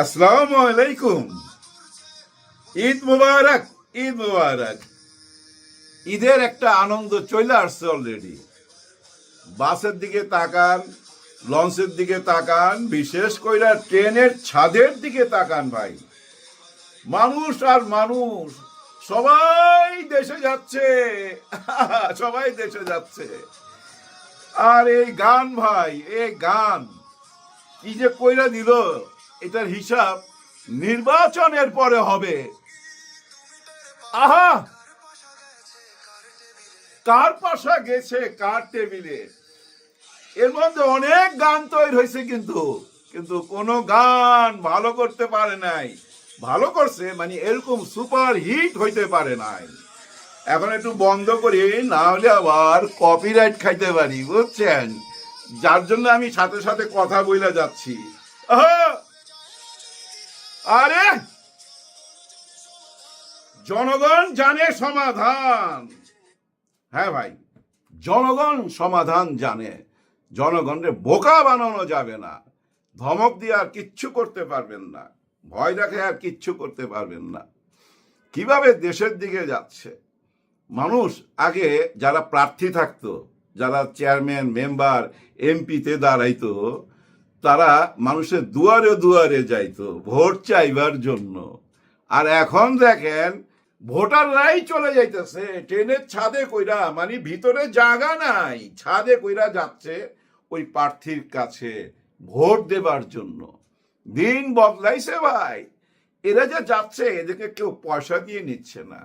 আসসালামু আলাইকুম। ঈদ মুবারক, ঈদ মুবারক। ঈদের একটা আনন্দ চলে আসছে অলরেডি। বাসের দিকে তাকান, লঞ্চের দিকে তাকান, বিশেষ করে ট্রেনের ছাদের দিকে তাকান ভাই। মানুষ আর মানুষ, সবাই দেশে যাচ্ছে। সবাই দেশে যাচ্ছে। আর এই গান ভাই, এই গান কি যে কইরা দিল, এটার হিসাব নির্বাচনের পরে হবে। আহা, কার পাশা গেছে কার টেবিলে, এর মধ্যে অনেক গান তৈরি হয়েছে, কিন্তু কিন্তু কোনো গান ভালো করতে পারে নাই। ভালো করছে মানে এরকম সুপার হিট হইতে পারে নাই। এখন একটু বন্ধ করি, না হলে আবার কপিরাইট খাইতে পারি, বুঝছেন? যার জন্য আমি সাথে সাথে কথা বইলা যাচ্ছি। আহা, আরে জনগণ জানে সমাধান। হ্যাঁ ভাই, জনগণ সমাধান জানে। জনগণকে বোকা বানানো যাবে না। ধমক দিয়ে আর কিচ্ছু করতে পারবেন না, ভয় দেখে আর কিচ্ছু করতে পারবেন না। কিভাবে দেশের দিকে যাচ্ছে মানুষ। আগে যারা প্রার্থী থাকতো, যারা চেয়ারম্যান মেম্বার এমপিতে দাঁড়াইতো, তারা মানুষের দুয়ারে দুয়ারে যাইতো ভোট চাইবার জন্য। আর এখন দেখেন ভোটাররাই চলে যাইতেছে ট্রেনের ছাদে কইরা, মানে ভিতরে জায়গা নাই, ছাদে কইরা যাচ্ছে ওই প্রার্থীর কাছে ভোট দেবার জন্য। দিন বদলাইছে ভাই। এরা যে যাচ্ছে, এদেরকে কেউ পয়সা দিয়ে নিচ্ছে না,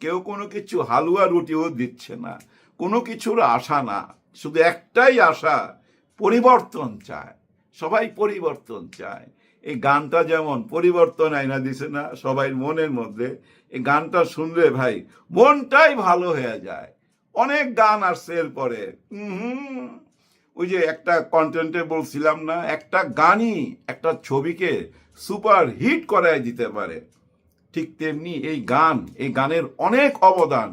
কেউ কোনো কিছু হালুয়া রুটিও দিচ্ছে না, কোনো কিছুর আশা না। শুধু একটাই আশা, পরিবর্তন চায়। সবাই পরিবর্তন চায়। এই গানটা যেমন পরিবর্তন আইনা দিছে না সবাই মনের মধ্যে, এই গানটা শুনলে ভাই মনটাই ভালো হয়ে যায়। অনেক গান আসছে এরপরে। ওই যে একটা কন্টেন্টে বলছিলাম না, একটা গানই একটা ছবিকে সুপার হিট করায় দিতে পারে। ঠিক তেমনি এই গান, এই গানের অনেক অবদান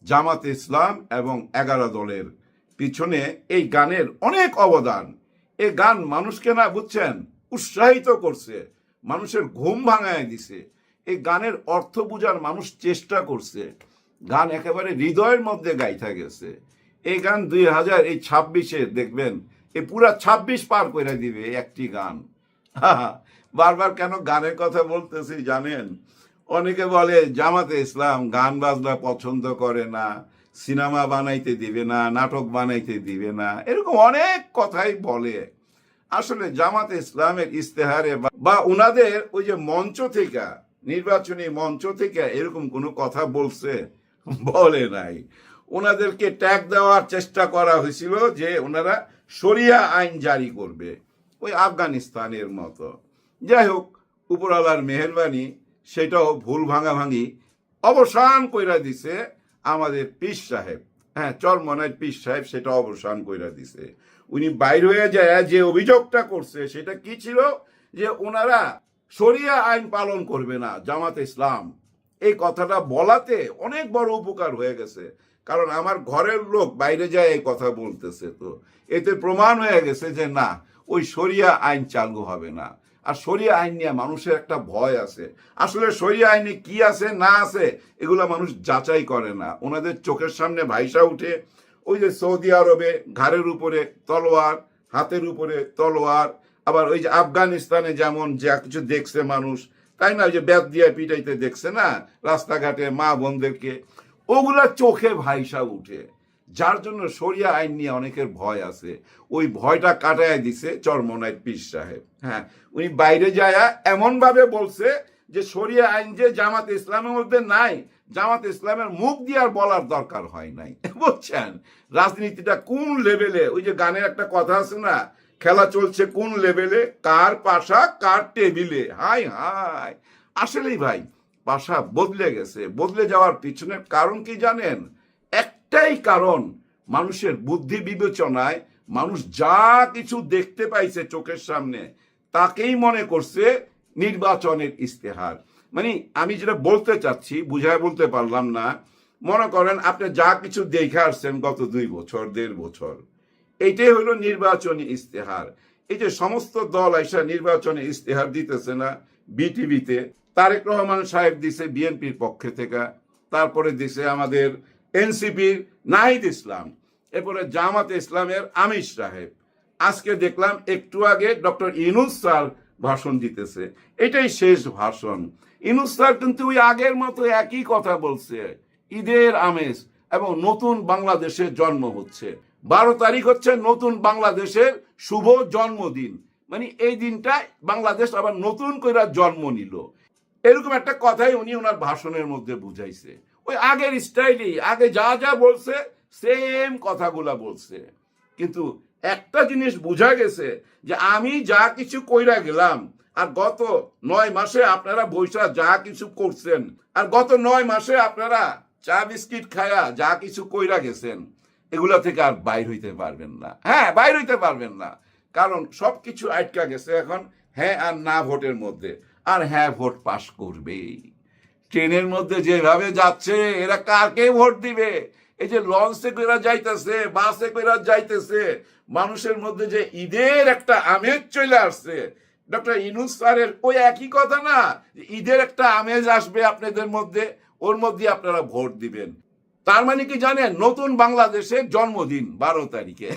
জামাত ইসলাম এবং 11 দলের পিছনে। এই গানের অনেক অবদান। এই গান মানুষকে না, বুঝছেন, উৎসাহিত করছে, মানুষের ঘুম ভাঙায় দিছে। এই গানের অর্থ বুঝার মানুষ চেষ্টা করছে। গান একেবারে হৃদয়ের মধ্যে গাইথা গেছে। এই গান 2026-এ দেখবেন, এই পুরা 26 পার করে দিবে একটি গান। বারবার কেন গানের কথা বলতেছি জানেন? অনেকে বলে জামাতে ইসলাম গান বাজনা পছন্দ করে না, সিনেমা বানাইতে দিবে না, নাটক বানাইতে দিবে না, এরকম অনেক কথাই বলে। আসলে জামাতে ইসলামের ইস্তেহারে বা উনাদের ওই যে মঞ্চ থেকে, নির্বাচনী মঞ্চ থেকে এরকম কোনো কথা বলছে? বলে নাই। ওনাদেরকে ট্যাগ দেওয়ার চেষ্টা করা হয়েছিল যে ওনারা শরিয়া আইন জারি করবে, ওই আফগানিস্তানের মতো। যাই হোক, উপরওয়ালার মেহেরবানি, সেটাও ভুল ভাঙাভাঙি অবসান কইরা দিছে আমাদের পীর সাহেব। হ্যাঁ, চরমনাইর পীর সাহেব সেটা অবসান কইরা দিছে। উনি বাইর হয়ে যায় যে অভিযোগটা করছে, সেটা কি ছিল? যে ওনারা শরিয়া আইন পালন করবে না জামাত ইসলাম। এই কথাটা বলাতে অনেক বড় উপকার হয়ে গেছে, কারণ আমার ঘরের লোক বাইরে যায় এই কথা বলতেছে। তো এতে প্রমাণ হয়ে গেছে যে না, ওই শরিয়া আইন চালু হবে না। আর শরিয়া আইন নিয়ে মানুষের একটা ভয় আছে। আসলে শরিয়া আইনে কি আছে না আছে এগুলা মানুষ যাচাই করে না। ওনাদের চোখের সামনে ভাইসা উঠে ওই যে সৌদি আরবে ঘাড়ের উপরে তলোয়ার, হাতের উপরে তলোয়ার, আবার ওই যে আফগানিস্তানে যেমন যা কিছু দেখছে মানুষ, তাই না, ওই যে ব্যাত দিয়ে পিটাইতে দেখছে না রাস্তাঘাটে মা বোনদেরকে, ওগুলা চোখে ভাইসা উঠে। যার জন্য শরিয়া আইন নিয়ে অনেকের ভয় আছে। ওই ভয়টা কাটায় দিছে চরমনাইর পীর সাহেব। হ্যাঁ, উনি বাইরে যায় এমন ভাবে বলছে যে শরিয়া আইন যে জামাত ইসলামের মধ্যে নাই, জামাত ইসলামের মুখ দিয়ে আর বলার দরকার হয় নাই। বুঝছেন রাজনীতিটা কোন লেভেলে? ওই যে গানের একটা কথা আছে না, খেলা চলছে কোন লেভেলে, কার পাশা কার টেবিলে। হাই হাই, আসলেই ভাই পাশা বদলে গেছে। বদলে যাওয়ার পিছনের কারণ কি জানেন? একটাই কারণ, মানুষের বুদ্ধি বিবেচনায় মানুষ যা কিছু দেখতে পাইছে চোখের সামনে, তাকেই মনে করছে নির্বাচনের ইস্তেহার। মানে আমি যেটা বলতে চাচ্ছি বুঝায় বলতে পারলাম না। মনে করেন আপনি যা কিছু দেখে আসছেন গত 2 বছর 1.5 বছর, এইটাই হলো নির্বাচনী ইস্তেহার। এই যে সমস্ত দল আইসা নির্বাচনে ইস্তেহার দিতেছে না বিটিভিতে, তারেক রহমান সাহেব দিছে বিএনপির পক্ষে থেকে, তারপরে দিছে আমাদের এনসিপির নাহিদ ইসলাম, এরপরে জামাতে ইসলামের আমির সাহেব, আজকে দেখলাম একটু আগে ডক্টর ইউনূস স্যার ভাষণ দিতেছে। এটাই শেষ ভাষণ। ইউনূস স্যার কিন্তু ওই আগের মতো একই কথা বলছে, ঈদের আমেজ এবং নতুন বাংলাদেশের জন্ম হচ্ছে। 12 তারিখ হচ্ছে নতুন বাংলাদেশের শুভ জন্মদিন, মানে এই দিনটায় বাংলাদেশ আবার নতুন করে জন্ম নিল, এরকম একটা কথাই উনি ওনার ভাষণের মধ্যে বুঝাইছে। ওই আগের স্টাইলই, আগে যা যা বলছে সেম কথাগুলা বলছে। কিন্তু একটা জিনিস বোঝা গেছে যে আমি যা কিছু কইরা গেলাম, আর গত 9 মাসে আপনারা বৈশা যা কিছু করছেন, আর গত 9 মাসে আপনারা চা বিস্কিট খায়া যা কিছু কইরা গেছেন, এগুলা থেকে আর বাইর হইতে পারবেন না। হ্যাঁ, বাইর হইতে পারবেন না, কারণ সবকিছু আটকা গেছে এখন হ্যাঁ আর না ভোটের মধ্যে। আর হ্যাঁ ভোট পাশ করবেই। ট্রেনের মধ্যে যেভাবে যাচ্ছে এরা কাকে ভোট দিবে? এই যে লঞ্চে কইরা যাইতেছে, বাসে কইরা যাইতেছে, মানুষের মধ্যে যে ঈদের একটা আমেজ চলে আসছে, ডক্টর ইউনূস স্যারের ওই একই কথা না, ঈদের একটা আমেজ আসবে আপনাদের মধ্যে, ওর মধ্যে আপনারা ভোট দিবেন। তার মানে কি জানেন, নতুন বাংলাদেশের জন্মদিন 12 তারিখে।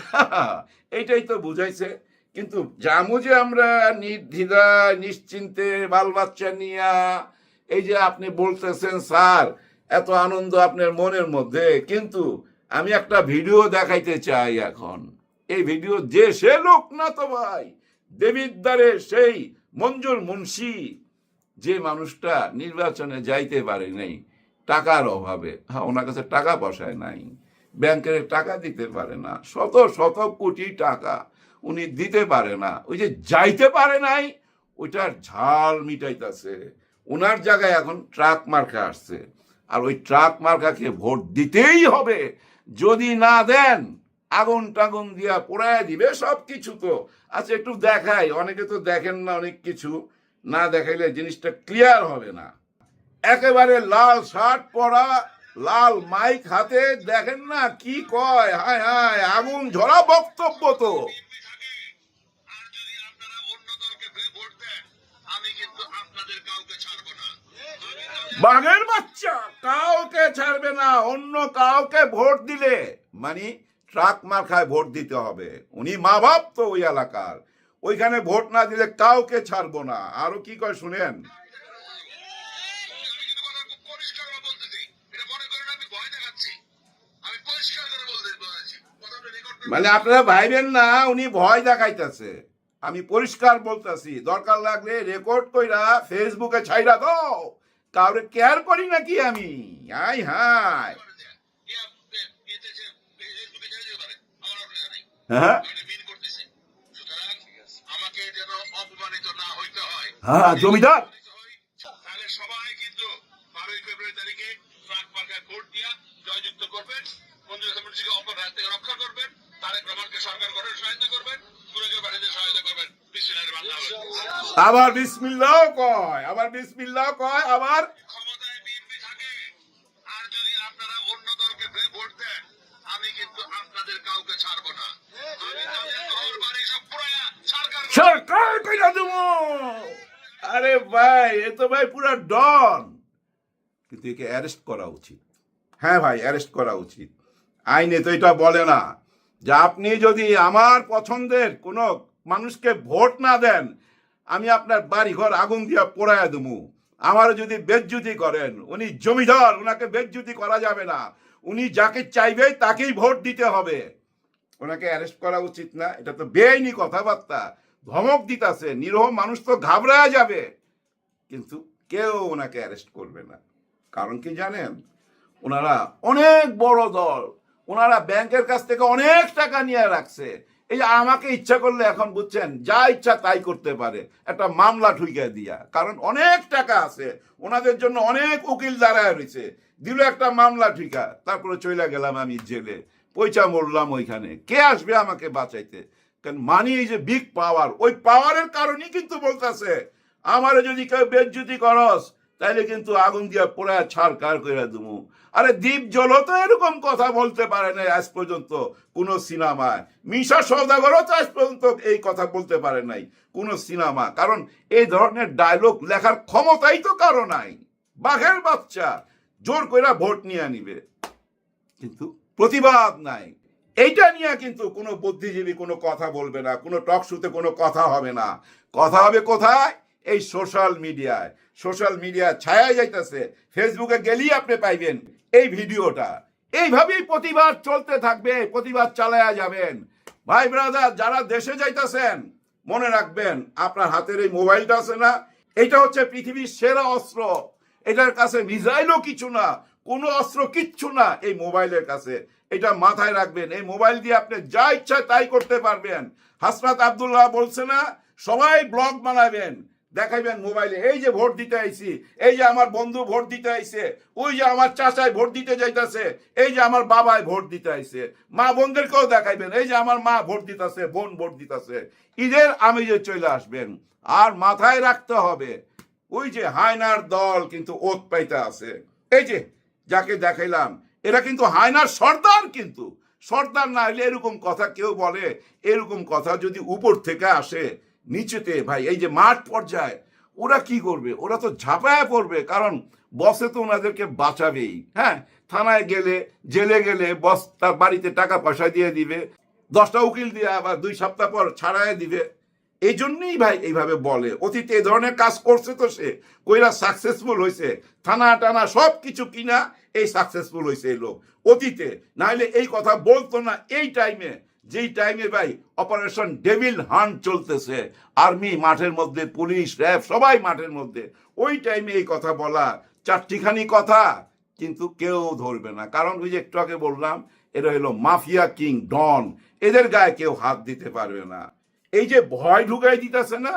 এইটাই তো বুঝাইছে। কিন্তু জামু যে আমরা নির্দ্বিধায় নিশ্চিন্তে বাল বাচ্চা নিয়া, এই যে আপনি বলতেছেন স্যার এত আনন্দ আপনার মনের মধ্যে, কিন্তু আমি একটা ভিডিও দেখাইতে চাই এখন। এই ভিডিও যে সে লোক না তো ভাই, দেবিদ্বারের সেই মঞ্জুর মুন্সি, যে মানুষটা নির্বাচনে যাইতে পারে নাই টাকার অভাবে। হ্যাঁ, ওনার কাছে টাকা পয়সায় নাই, ব্যাংকের টাকা দিতে পারে না, শত শত কোটি টাকা উনি দিতে পারে না, ওই যে যাইতে পারে নাই ওইটার ঝাল মিটাইতেছে। ওনার জায়গায় এখন ট্রাক মার্কা আসছে, আর ওই ট্রাক মার্কাকে ভোট দিতেই হবে। যদি না দেন আগুন টাগুন দিয়া পোড়ায় দিবে সব কিছু। তো আচ্ছা একটু দেখাই, অনেকে তো দেখেন না, অনেক কিছু না দেখাইলে জিনিসটা ক্লিয়ার হবে না। একেবারে লাল শার্ট পরা, লাল মাইক হাতে, দেখেন না কি কয়, হায় হায় আগুন ঝরা বক্তব্য। তো বাঘের বাচ্চা কাউকে ছাড়বে না, অন্য কাউকে ভোট দিলে মানে ট্রাক মার্কায় ভোট দিতে হবে। উনি মা বাপ তো ওই এলাকার, ওইখানে ভোট না দিলে কাউকে ছাড়বো না। আরো কি কয় শুনেন। মানে আপনারা ভাইবেন না উনি ভয় দেখাইতেছে, আমি পরিষ্কার বলতেছি। দরকার লাগলে রেকর্ড কইরা ফেসবুকে ছাইরা দাও, কাউরে কেয়ার করি নাকি আমি? হাই হাই, হ্যাঁ হ্যাঁ জমিদার সবাই কিন্তু 12 ফেব্রুয়ারি তারিখে ট্রাক মার্কায় ভোট দিয়া জয়যুক্ত করবেন, অপরাধ থেকে রক্ষা করবেন, তারেক রহমানকে সরকার গঠনে সহায়তা করবেন, সুরজের বাড়িতে সহায়তা করবেন। আবার বিসমিল্লাহ কয়, আবার বিসমিল্লাহ কয়, আবার ক্ষমতায় বিএনপি থাকে। আর যদি আপনারা অন্য দলকে ভোট দেন, আমি কিন্তু আপনাদের কাউকে ছাড়বো না। আমি তাদের ঘর বাড়ি সব পুরায়া সরকার কইরা দেবো। আরে ভাই, এ তো ভাই পুরা ডন। কিন্তু একে অ্যারেস্ট করা উচিত। হ্যাঁ ভাই, অ্যারেস্ট করা উচিত। আইনে তো এটা বলে না যে আপনি যদি আমার পছন্দের কোনো মানুষকে ভোট না দেন, আমি আপনার বাড়ি ঘর আগুন দিয়া পোড়ায় দেবো। আমার যদি বেজ্জুতি করেন, উনি জমিদার, ওনাকে বেজ্জুতি করা যাবে না। উনি যাকে চাইবে তাকেই ভোট দিতে হবে। ওনাকে অ্যারেস্ট করা উচিত না? এটা তো বেআইনি কথাবার্তা, ধমক দিতেছে। নিরহ মানুষ তো ঘাবড়ায় যাবে, কিন্তু কেউ ওনাকে অ্যারেস্ট করবে না। কারণ কি জানেন, ওনারা অনেক বড় দল, ওনারা ব্যাংকের কাছ থেকে অনেক টাকা নিয়ে রাখছে। এই যে আমাকে ইচ্ছা করলে এখন বুঝছেন যা ইচ্ছা তাই করতে পারে, একটা মামলা ঠুকে দিয়া, কারণ অনেক টাকা আছে ওনাদের জন্য, অনেক উকিল দাঁড়ায় রয়েছে। দিল একটা মামলা ঠিকা, তারপরে চলে গেলাম আমি জেলে, পয়সা মরলাম ওইখানে। কে আসবে আমাকে বাঁচাইতে? কারণ মানি এই যে বিগ পাওয়ার, ওই পাওয়ারের কারণেই কিন্তু বলতেছে আমারে যদি কেউ বেজ্জুতি করস, তাইলে কিন্তু আগুন দিয়া পোড়া ছাড়কার করে দেবো। আরে দ্বীপ জলও তো এরকম কথা বলতে পারে না আজ পর্যন্ত কোন সিনেমায়। মিশা সওদাগরও তো আজ পর্যন্ত এই কথা বলতে পারে নাই কোন সিনেমা, কারণ এই ধরনের ডায়লগ লেখার ক্ষমতাই তো কারো নাই। বাঘের বাচ্চা জোর করে ভোট নিয়ে নিবে, কিন্তু প্রতিবাদ নাই। এইটা নিয়ে কিন্তু কোনো বুদ্ধিজীবী কোনো কথা বলবে না, কোনো টক শোতে কোনো কথা হবে না। কথা হবে কোথায়? এই সোশ্যাল মিডিয়ায়। সোশ্যাল মিডিয়া ছায়া যাইতেছে, ফেসবুকে গেলেই আপনি পাইবেন এই ভিডিওটা। এইভাবেই প্রতিবাদ চলতে থাকবে, প্রতিবাদ চালায়া যাবেন। ভাই ব্রাদার, যারা দেশে যাইতেছেন মনে রাখবেন, আপনার হাতের এই মোবাইলটা আছে না, এটা হচ্ছে পৃথিবীর সেরা অস্ত্র। এটার কাছে মিসাইলও কিছু না, কোনো অস্ত্র কিচ্ছু না এই মোবাইলের কাছে। এটা মাথায় রাখবেন। এই মোবাইল দিয়ে আপনি যা ইচ্ছা তাই করতে পারবেন। হাসনাত আব্দুল্লাহ বলছে না, সবাই ব্লগ বানাবেন, দেখাইবেন মোবাইলে, এই যে ভোট দিতে আইছি, এই যে আমার বন্ধু ভোট দিতে আইছে, ওই যে আমার চাচাই ভোট দিতে যাইতাছে, এই যে আমার বাবাই ভোট দিতে আইছে। মা বোনদেরকেও দেখাইবেন, এই যে আমার মা ভোট দিতেছে, বোন ভোট দিতেছে। ঈদের আমেজে চলে আসবেন। আর মাথায় রাখতে হবে, ওই যে হায়নার দল কিন্তু ওত পাইতে আছে। এই যে যাকে দেখাইলাম, এরা কিন্তু হায়নার সর্দার, কিন্তু সর্দার না হলে এরকম কথা কেউ বলে? এরকম কথা যদি উপর থেকে আসে নিচেতে, ভাই এই যে মাঠ পর্যায়ে ওরা কি করবে? ওরা তো ঝাঁপায়া পড়বে, কারণ বসে তো ওনাদেরকে বাঁচাবেই। হ্যাঁ, থানায় গেলে, জেলে গেলে বস তার বাড়িতে টাকা পয়সা দিয়ে দিবে, 10টা উকিল দিয়ে আবার 2 সপ্তাহ পর ছাড়াই দিবে। এই জন্যই ভাই এইভাবে বলে। অতীতে এই ধরনের কাজ করছে তো, সে কইরা সাকসেসফুল হয়েছে, থানা টানা সব কিছু কিনা এই সাকসেসফুল হয়েছে এই লোক অতীতে। না হলে এই কথা বলতো না এই টাইমে, যেই টাইমে ভাই অপারেশন ডেভিল হান্ট চলতেছে, আর্মি মাঠের মধ্যে, পুলিশ র্যাব সবাই মাঠের মধ্যে, ওই টাইমে এই কথা বলা চারটিখানি কথা কিন্তু কেউ ধরবে না। কারণ ওই যে একটু আগে বললাম, এরা হলো মাফিয়া কিং ডন, এদের গায়ে কেউ হাত দিতে পারবে না। এই যে ভয় ঢুকাই দিতেছে না,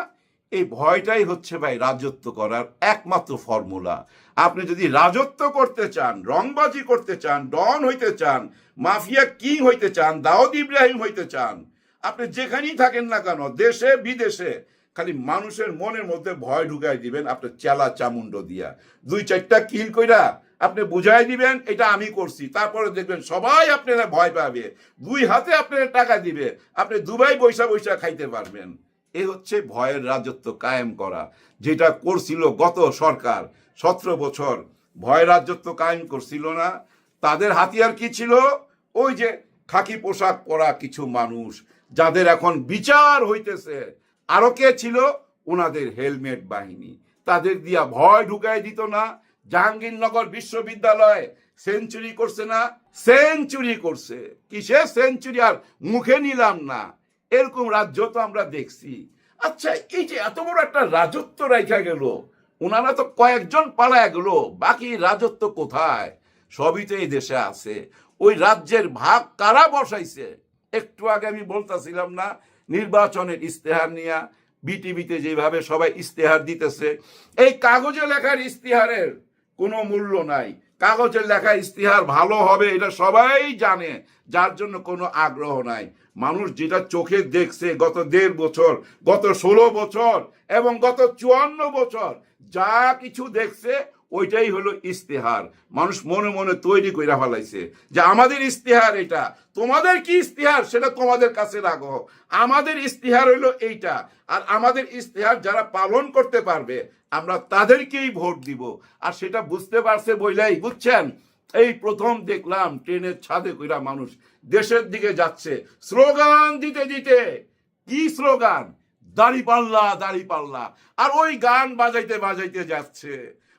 এই ভয়টাই হচ্ছে ভাই রাজত্ব করার একমাত্র ফর্মুলা। আপনি যদি রাজত্ব করতে চান, রংবাজি করতে চান, ডন হইতে চান, মাফিয়া কিং হইতে চান, দাউদ ইব্রাহিম হইতে চান, আপনি যেখানেই থাকেন না কেন, দেশে বিদেশে, খালি মানুষের মনের মধ্যে ভয় ঢুকাই দিবেন আপনার চেলা চামুন্ড দিয়া। 2-4টা কিল কইরা আপনি বুঝাই দিবেন এটা আমি করছি, তারপরে দেখবেন সবাই আপনারা ভয় পাবে, 2 হাতে আপনারা টাকা দিবে, আপনি দুবাই বৈশা বৈশা খাইতে পারবেন। এ হচ্ছে ভয়ের রাজত্ব কায়েম করা, যেটা করছিল গত সরকার 17 বছর ভয় রাজত্ব কায়েম করছিল না। তাদের হাতিয়ার কি ছিল? ওই যে খাকি পোশাক পরা কিছু মানুষ, যাদের এখন বিচার হইতেছে। আরো কে ছিল? ওনাদের হেলমেট বাহিনী, তাদের দিয়া ভয় ঢুকাই দিত না। জাহাঙ্গীরনগর বিশ্ববিদ্যালয় সেঞ্চুরি করছে না? সেঞ্চুরি করছে। কিসে সেঞ্চুরি আর মুখে নিলাম না, এরকম রাজ্য তো আমরা দেখছি। আচ্ছা, এই যে এত বড় একটা রাজত্ব রাইখা গেল, ওনারা তো কয়েকজন পালায় গেল, বাকি রাজত্ব কোথায়? সবই তো এই দেশে আছে। ওই রাজ্যের ভাগ কারা বসাইছে? একটু আগে আমি বলতেছিলাম না, নির্বাচনের ইস্তেহার নিয়ে বিটিভিতে যেভাবে সবাই ইস্তেহার দিতেছে, এই কাগজে লেখার ইস্তেহারের কোনো মূল্য নাই। কাগজের লেখা ইস্তেহার ভালো হবে এটা সবাই জানে, যার জন্য কোনো আগ্রহ নাই। মানুষ যেটা চোখে দেখছে গত 1.5 বছর, গত 16 বছর এবং গত 54 বছর যা কিছু দেখছে, ওইটাই হলো ইস্তেহার। মানুষ মনে মনে তৈরি করে ফেলাইছে যে আমাদের ইস্তেহার এটা, তোমাদের কি ইস্তেহার সেটা তোমাদের কাছে রাখো, আমাদের ইস্তেহার হইলো এইটা। আর আমাদের ইস্তেহার যারা পালন করতে পারবে আমরা তাদেরকেই ভোট দিব। আর সেটা বুঝতে পারছে বইলাই, বুঝছেন, এই প্রথম দেখলাম ট্রেনের ছাদে কইরা মানুষ দেশের দিকে যাচ্ছে স্লোগান দিতে দিতে। কি স্লোগান? দাঁড়িপাল্লা, দাঁড়িপাল্লা। আর ওই গান বাজাইতে বাজাইতে যাচ্ছে,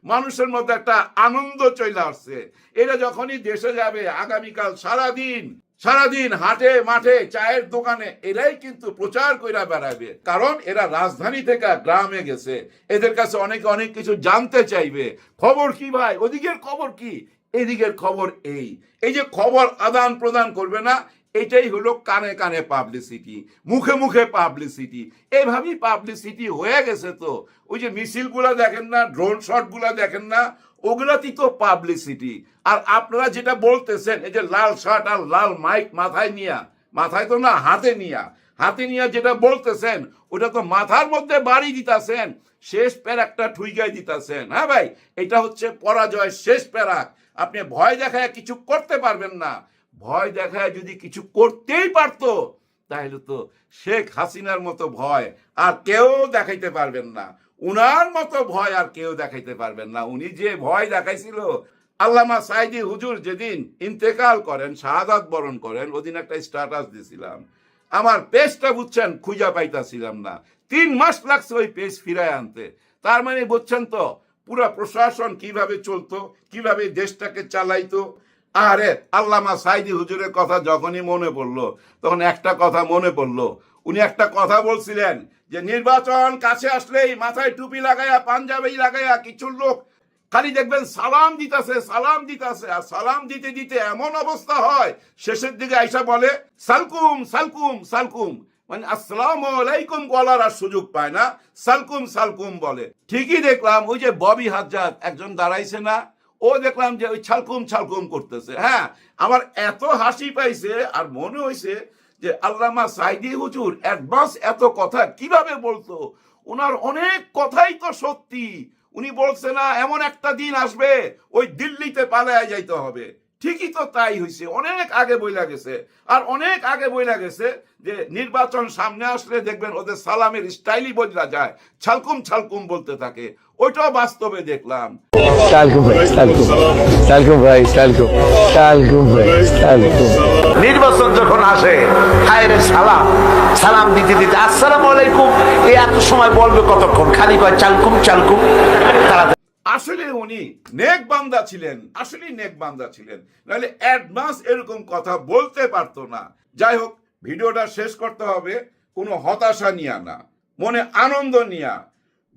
মানুষের মধ্যে একটা আনন্দ চলে আসছে। এরা যখনই দেশে যাবে আগামীকাল সারাদিন সারাদিন হাটে মাঠে চায়ের দোকানে এরাই কিন্তু প্রচার কইরা বেড়াবে, কারণ এরা রাজধানী থেকে গ্রামে গেছে, এদের কাছে অনেকে অনেক কিছু জানতে চাইবে। খবর কি ভাই? ওদিকের খবর কি, এদিকের খবর এই। এই যে খবর আদান প্রদান করবে না, এটাই হলো কানে কানে পাবলিসিটি, মুখে মুখে পাবলিসিটি। এইভাবেই পাবলিসিটি হয়ে গেছে। তো ওই যে মিছিলগুলা দেখেন না, ড্রোন শটগুলা দেখেন না, ওগুলাতেই তো পাবলিসিটি। আর আপনারা যেটা বলতেছেন, এই যে লাল শার্ট আর লাল মাইক মাথায় নিয়া, মাথায় তো না হাতে নিয়া, হাতে নিয়ে যেটা বলতেছেন ওটা তো মাথার মধ্যে বাড়ি দিতেছেন, শেষ প্যারাকটা ঠুইকাই দিতেছেন। হ্যাঁ ভাই, এটা হচ্ছে পরাজয়ের শেষ প্যারাক। আপনি ভয় দেখায় কিছু করতে পারবেন না। ভয় দেখায় যদি কিছু করতেই পারতো তাহলে তো শেখ হাসিনার মতো ভয় আর কেউ দেখাইতে পারবেন না, উনার মতো ভয় আর কেউ দেখাইতে পারবেন না। উনি যে ভয় দেখাইছিল, আল্লামা সাইদি হুজুর যেদিন ইন্তেকাল করেন, শাহাদাত বরণ করেন, ওদিন একটা স্ট্যাটাস দিয়েছিলাম, আমার পেজটা বুঝছেন খুঁজা পাইতাছিলাম না, 3 মাস লাগছে ওই পেজ ফিরায় আনতে। তার মানে বুঝছেন তো পুরো প্রশাসন কিভাবে চলতো, কিভাবে দেশটাকে চালাইতো। আরে আল্লামা সাইদি হুজুরের কথা যখনই মনে পড়লো তখন একটা কথা মনে পড়লো, উনি একটা কথা বলছিলেন যে নির্বাচন কাছে আসলেই মাথায় টুপি লাগাইয়া পাঞ্জাবি লাগাইয়া কিছু লোক খালি দেখবেন সালাম দিতেছে সালাম দিতেছে, আর সালাম দিতে দিতে এমন অবস্থা হয় শেষের দিকে আইসা বলে সালকুম সালকুম সালকুম, মানে আসসালামু আলাইকুম বলার আর সুযোগ পায় না, সালকুম সালকুম বলে। ঠিকই দেখলাম ওই যে ববি হাজ্জাদ একজন দাঁড়াইছে না, ও দেখলাম যে ওই ছালকুম ছালকুম করতেছে। হ্যাঁ, আমার এত হাসি পাইছে আর মনে হয়েছে যে আল্লামা সাইদি হুজুর অ্যাডভান্স এত কথা কিভাবে বলতো, ওনার অনেক কথাই তো সত্যি। উনি বলছে না এমন একটা দিন আসবে ওই দিল্লিতে পালায়া যাইতে হবে, ঠিকই তো তাই হয়েছে, অনেক আগে বইলা গেছে। আর অনেক আগে বইলা গেছে যে নির্বাচন সামনে আসলে দেখবেন ওদের সালামের স্টাইলই বদলা যায়, ছালকুম ছালকুম বলতে থাকে। ওইটাও বাস্তবে দেখলাম। সালকুম ভাই সালকুম, সালকুম ভাই সালকুম, সালকুম ভাই সালকুম। নির্বাচন যখন আসে হায় রে সালাম, সালাম দিতে দিতে আসসালামু আলাইকুম এই এত সময় বলবে কতক্ষণ, খালি কয় চালকুম চালকুম। তারা আসলে উনি নেক বান্দা ছিলেন, আসলে নেক বান্দা ছিলেন, নাহলে অ্যাডভান্স এরকম কথা বলতে পারতো না। যাই হোক, ভিডিওটা শেষ করতে হবে কোনো হতাশা নিয়ে না, মনে আনন্দ নিয়া।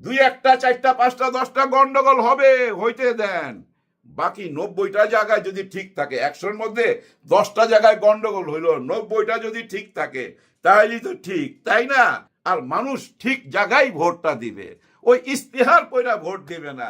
2 একটা 4টা 5টা 10টা গন্ডগোল হবে, হইতে দেন। বাকি 90টা জায়গায় যদি ঠিক থাকে, 100-র মধ্যে 10টা জায়গায় গন্ডগোল হইল, 90টা যদি ঠিক থাকে তাহলেই তো ঠিক, তাই না? আর মানুষ ঠিক জায়গায় ভোটটা দিবে, ওই ইস্তেহার পয়রা ভোট দিবে না।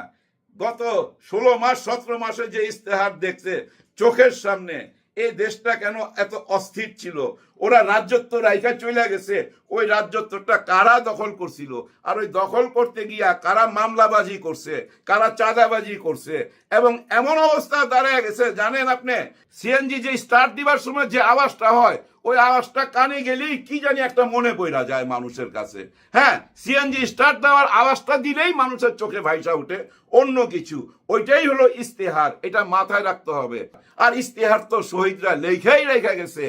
গত 16 মাস 17 মাসে যে ইস্তেহার দেখছে চোখের সামনে, এই দেশটা কেন এত অস্থির ছিল, ওরা রাজ্যত্ব রাইখা চলে গেছে, ওই রাজ্যত্বটা কারা দখল করছিল, আর ওই দখল করতে গিয়া কারা মামলাবাজি করছে, কারা চাঁদাবাজি করছে, এবং এমন অবস্থা দাঁড়ায় গেছে জানেন আপনি, সিএনজি যে স্টার্ট দিবার সময় যে আওয়াজটা হয়, ওই আওয়াজটা কানে গেলেই কি জানি একটা মনে পড়া যায় মানুষের কাছে। হ্যাঁ, সিএনজি স্টার্ট দেওয়ার আওয়াজটা দিলেই মানুষের চোখে ভাইসা উঠে অন্য কিছু, ওইটাই হলো ইস্তেহার, এটা মাথায় রাখতে হবে। আর ইস্তেহার তো শহীদরা লেখাই রেখে গেছে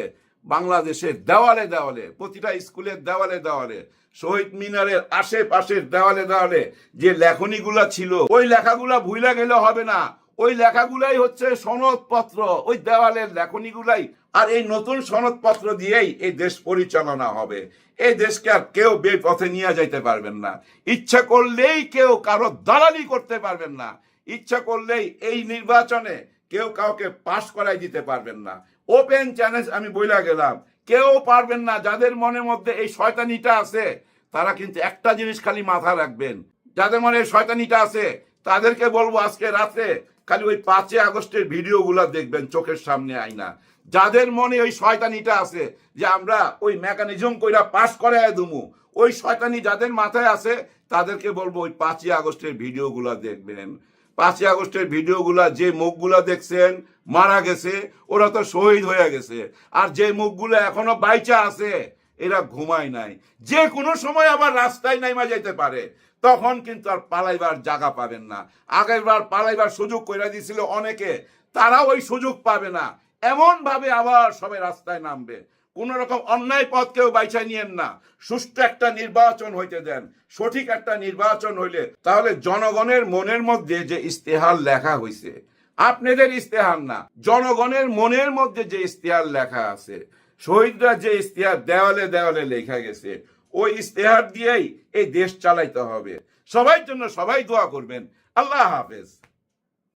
বাংলাদেশের দেওয়ালে দেওয়ালে, প্রতিটা স্কুলের দেওয়ালে দেওয়ালে, শহীদ মিনারের আশেপাশের দেওয়ালে দেওয়ালে যে লেখনীগুলা ছিল, ওই লেখাগুলা ভুলে গেলে হবে না, ওই লেখাগুলাই হচ্ছে সনদপত্র, ওই দেওয়ালের লেখনীগুলাই। আর এই নতুন সনদপত্র দিয়েই এই দেশ পরিচালনা হবে। এই দেশকে আর কেউ বেপথে নিয়ে যাইতে পারবেন না, ইচ্ছা করলেই কেউ কারো দালালি করতে পারবেন না, ইচ্ছা করলেই এই নির্বাচনে কেউ কাউকে পাশ করাই দিতে পারবেন না। ওপেন চ্যালেঞ্জ আমি বইলা গেলাম, কেউ পারবেন না। যাদের মনের মধ্যে এই শয়তানিটা আছে তারা কিন্তু একটা জিনিস খালি মাথা রাখবেন, যাদের মনে এই শয়তানিটা আছে তাদেরকে বলবো আজকে রাতে খালি ওই 5 আগস্টের ভিডিওগুলা দেখবেন চোখের সামনে আইনা। যাদের মনে ওই শয়তানিটা আছে যে আমরা ওই মেকানিজম কইরা পাস করায় দুমু, ওই শয়তানি যাদের মাথায় আছে তাদেরকে বলবো ওই 5 আগস্টের ভিডিওগুলা দেখবেন। 5 আগস্টের ভিডিওগুলা, যে মুখগুলা দেখছেন মারা গেছে ওরা তো শহীদ হয়ে গেছে, আর যে মুখগুলো এখনো বাইচা আছে এরা ঘুমায় নাই, যে কোনো সময় আবার রাস্তায় নাইমা যাইতে পারে, তখন কিন্তু আর পালাইবার জায়গা পাবেন না। আগেরবার পালাইবার সুযোগ কইরা দিয়েছিল অনেকে, তারা ওই সুযোগ পাবে না, এমন ভাবে আবার সবাই রাস্তায় নামবে। কোন রকম অন্যায় পথ কেউ বাইছাই নিয়েন না, সুষ্ঠু একটা নির্বাচন হইতে দেন। সঠিক একটা নির্বাচন হইলে তাহলে জনগণের মনের মধ্যে যে ইস্তেহার লেখা হইছে, আপনাদের ইস্তেহার না, জনগণের মনের মধ্যে যে ইস্তেহার লেখা আছে, শহীদরা যে ইস্তেহার দেওয়ালে দেওয়ালে লেখা গেছে, ওই ইস্তেহার দিয়েই এই দেশ চালাইতে হবে। সবাই জন্য সবাই দোয়া করবেন। আল্লাহ হাফেজ।